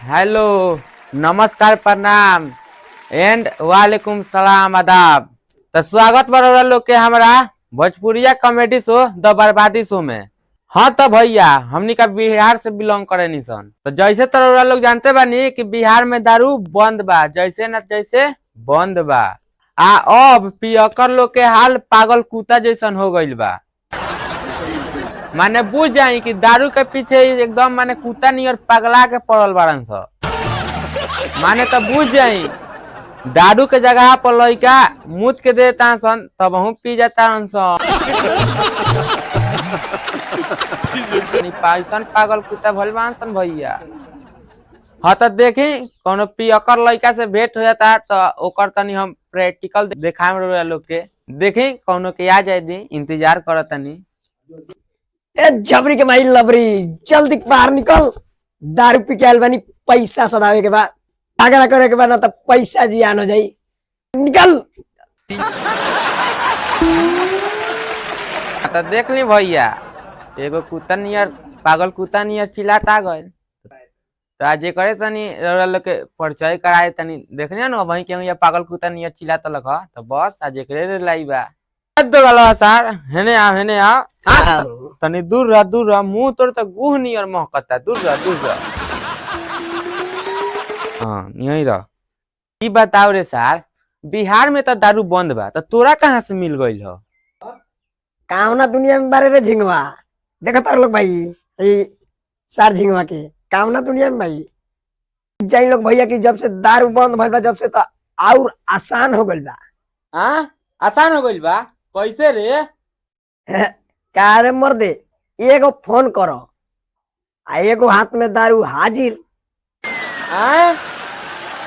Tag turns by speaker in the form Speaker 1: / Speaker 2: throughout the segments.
Speaker 1: Hello, नमस्कार, प्रणाम and वालेकुम सलाम, आदाब। तो स्वागत बा लोग के हमारा भोजपुरिया कॉमेडी शो द बर्बादी शो में। हाँ तो भैया हमनी का बिहार से बिलोंग करे निसन। तो जैसे तो लोग जानते बानी कि बिहार में दारू बंद बा, जैसे न जैसे बंद बा। अब पियकर लोग के हाल पागल कुत्ता जैसन हो गईल बा। माने बुझ जाई कि दारू के पीछे एकदम माने कुत्ता नियर पगला के पड़ल बाड़न स। माने तो बुझ जाई दारू के जगह पर लइका मुद के देता सन तब हम पी जाता सन। पैसन पागल कुत्ता भइल बान सन भैया। हाँ तो देखी कोनो पियकर लइका से भेंट हो जाता तो ओकर तनी हम प्रैक्टिकल देखाए लोग के। देखी कोनो के आ जाए दी, इंतजार करत तनी।
Speaker 2: ए जबरी के माई लबरी जल्दी बाहर निकल। दारू पी के आइल बानी, पैसा सदावे के बाद आगरा करे के बाद ना तो पैसा जियान हो जाई। निकल।
Speaker 1: तो देख ली भैया एगो कुत्ता नियर पागल कुत्ता नियर चिल्लाता गए। तो आज करे तनी लोग के परिचय कराए तनी देखने न वही के पागल कुत्ता नियर चिल्लाता लगा। तो बस आज एकरे लाई बा सर हेने आ तनी दूर रह मुंह तोड़ तो गुह नियर महकता। दूर रह। हाँ यही रह। ई बताओ रे सर, बिहार में तो दारू बंद बा, तो तोरा कहाँ से मिल गईल हो?
Speaker 2: कावना दुनिया में बारे रे झिंगवा। देखा तार लोग भाई सार झिंगवा के कावना दुनिया में भाई जाई लोग भैया की जब से दारू बंद भइल बा जब से तो और आसान हो गइल बा।
Speaker 1: हाँ आसान हो गईल बा? कैसे रे?
Speaker 2: का रे मर्दे, एगो फोन करो आ एगो हाथ में दारू हाजिर।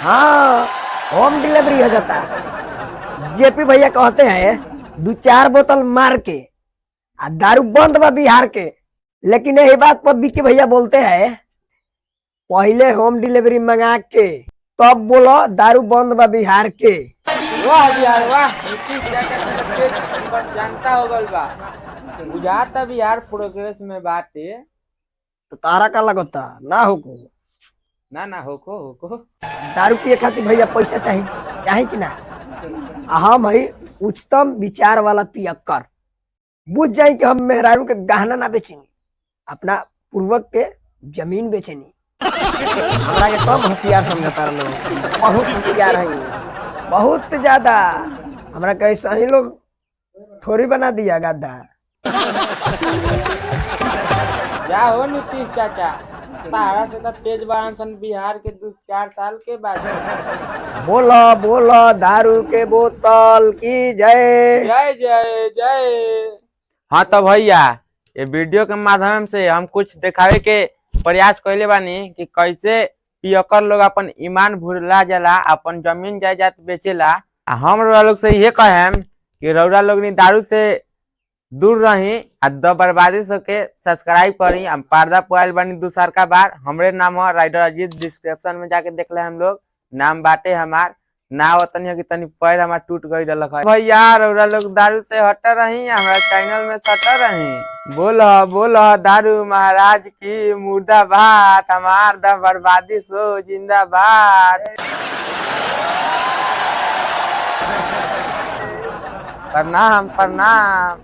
Speaker 2: हाँ होम डिलीवरी हो जाता है। जेपी भैया कहते हैं 2-4 बोतल मार के आ दारू बंद बा बिहार के। लेकिन यही बात पर बीके भैया बोलते हैं पहले होम डिलीवरी मंगा के तब बोलो दारू बंद बा बिहार के।
Speaker 1: वाह बिहार वाह, जानता हो गल बा। बुझाता बिहार प्रोग्रेस में बाटे।
Speaker 2: तो तारा का लगता ना होको
Speaker 1: ना होको
Speaker 2: दारू पिए खातिर भैया पैसा चाहिए कि ना। हम है उच्चतम विचार वाला पियक्कर। बुझ जाए कि हम मेहरारू के गहना ना बेचेंगे, अपना पूर्वक के जमीन बेचेंगे। हमरा के कम होशियार समझता लोग, बहुत होशियार है, बहुत ज्यादा। हमरा कैसा ही लोग थोड़ी बना दिया गद्दा।
Speaker 1: क्या हो नीतीश चाचा, तारा से तो तेज बारन सन बिहार के 2-4 साल के बाद।
Speaker 2: बोलो दारू के बोतल की जय
Speaker 1: जय जय जय। हाँ तो भैया ये वीडियो के माध्यम से हम कुछ दिखावे के प्रयास कैले बानी कि कैसे पियकर लोग अपन ईमान भूला जाला, अपन जमीन जायदाद बेचेला। हम लोग से ये कहें कि रउरा लोग दारू से दूर रही आ द बर्बादी सो के सब्सक्राइब करी। हम पर्दा पुआल बनी दूसर का बार, हमरे नाम है राइडर अजीत। डिस्क्रिप्शन में जाके देख ले हम लोग, नाम बाटे हमार। ना वतनी है कि तनी पैर हमार टूट गई रलक है भैया। रउरा लोग दारू से हट रही, हमारा चैनल में सट रही। बोल दारू महाराज की मुर्दाबाद, हमार द बर्बादी सो जिंदाबाद। प्रणाम।